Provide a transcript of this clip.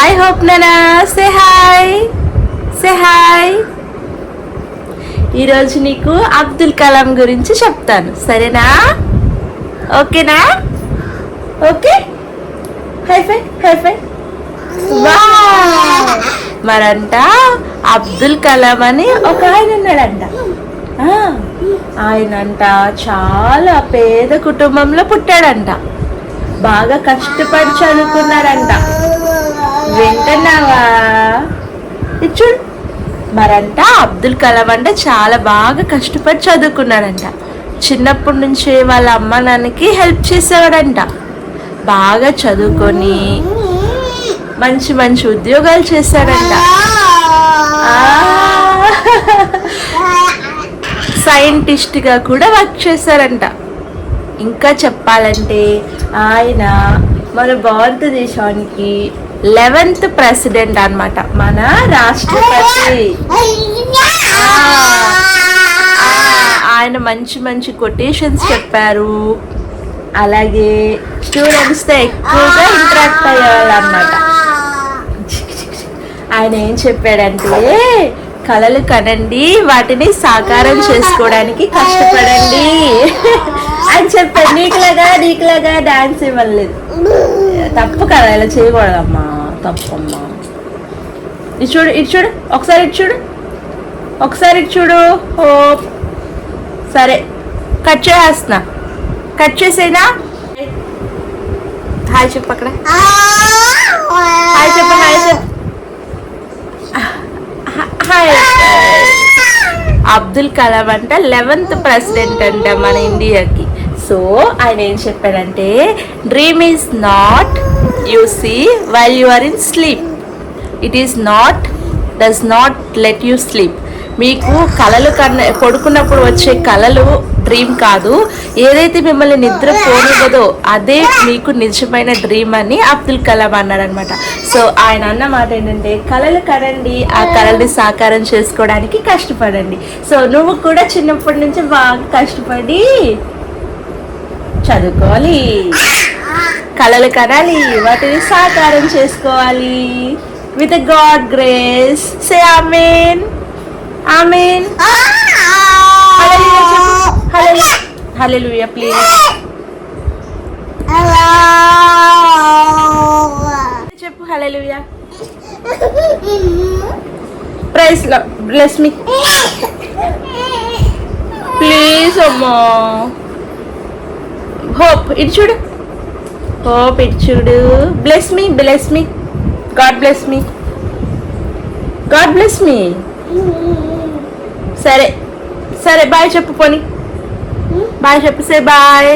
Hi hope నానా, say hi, say hi. ఈరోజు నీకు అబ్దుల్ కలాం గురించి చెప్తాను, సరేనా? ఓకేనా? ఓకే, హై ఫై, హై ఫై. మరంట అబ్దుల్ కలాం అని ఒక ఆయన ఉన్నాడంట. ఆయనంట చాలా పేద కుటుంబంలో పుట్టాడంట. బాగా కష్టపడి చదువుకున్నాడంట. వింటున్నావా? చూడు. మరంట అబ్దుల్ కలాం అంటే చాలా బాగా కష్టపడి చదువుకున్నాడంట. చిన్నప్పటి నుంచి వాళ్ళ అమ్మ నాన్నకి హెల్ప్ చేసేవాడంట. బాగా చదువుకొని మంచి మంచి ఉద్యోగాలు చేశాడంట. సైంటిస్ట్గా కూడా వర్క్ చేశారంట. ఇంకా చెప్పాలంటే ఆయన మన భారతదేశానికి 11th ప్రెసిడెంట్ అన్నమాట, మన రాష్ట్రపతి. ఆయన మంచి మంచి కొటేషన్స్ చెప్పారు. అలాగే స్టూడెంట్స్తో ఎక్కువగా ఇంటరాక్ట్ అయ్యేవాళ్ళు అన్నమాట. ఆయన ఏం చెప్పాడంటే, కలలు కనండి, వాటిని సాకారం చేసుకోవడానికి కష్టపడండి అని చెప్పాడు. నీకులాగా డాన్స్ ఇవ్వలేదు, తప్పు కదా, ఇలా చేయకూడదమ్మా, తప్పమ్మా. ఇటు చూడు, ఇటు చూడు, ఒకసారి ఇటు చూడు, ఒకసారి ఇటు చూడు. ఓ సరే, కట్ చేస్తున్నా, కట్ చేసేనా? హాయ్ చెప్పు, అక్కడ హాయ్ చెప్పు, హాయ్ చెప్పు. అబ్దుల్ కలాం అంటే 11th ప్రెసిడెంట్ అంట మన ఇండియాకి. సో ఆయన ఏం చెప్పాడంటే, dream is not you see while you are in sleep, it is not does not let you sleep. మీకు కలలు పడుకున్నప్పుడు వచ్చే కలలు డ్రీమ్ కాదు, ఏదైతే మిమ్మల్ని నిద్ర పోనివ్వదో అదే మీకు నిజమైన డ్రీమ్ అని అబ్దుల్ కలాం అన్నారనమాట. సో ఆయన అన్న మాట ఏంటంటే, కలలు కనండి, ఆ కలల్ని సాకారం చేసుకోవడానికి కష్టపడండి. సో నువ్వు కూడా చిన్నప్పటి నుంచి బాగా కష్టపడి చదువుకోవాలి, కలలు కనాలి, వాటిని సాకారం చేసుకోవాలి. With God grace. Say amen, amen. Hallelujah please. చెప్పు హల్లెలూయా. ప్రైజ్ లార్డ్, బ్లెస్ మీ ప్లీజ్ అమ్మా. హోప్ ఇటు చూడు, హోప్ ఇటు చూడు. బ్లెస్ మీ, బ్లెస్ మీ, గాడ్ బ్లెస్ మీ, గాడ్ బ్లెస్ మీ. సరే సరే, బాయ్ చెప్పు, పోనీ బాయ్ చెప్పు, సే బాయ్.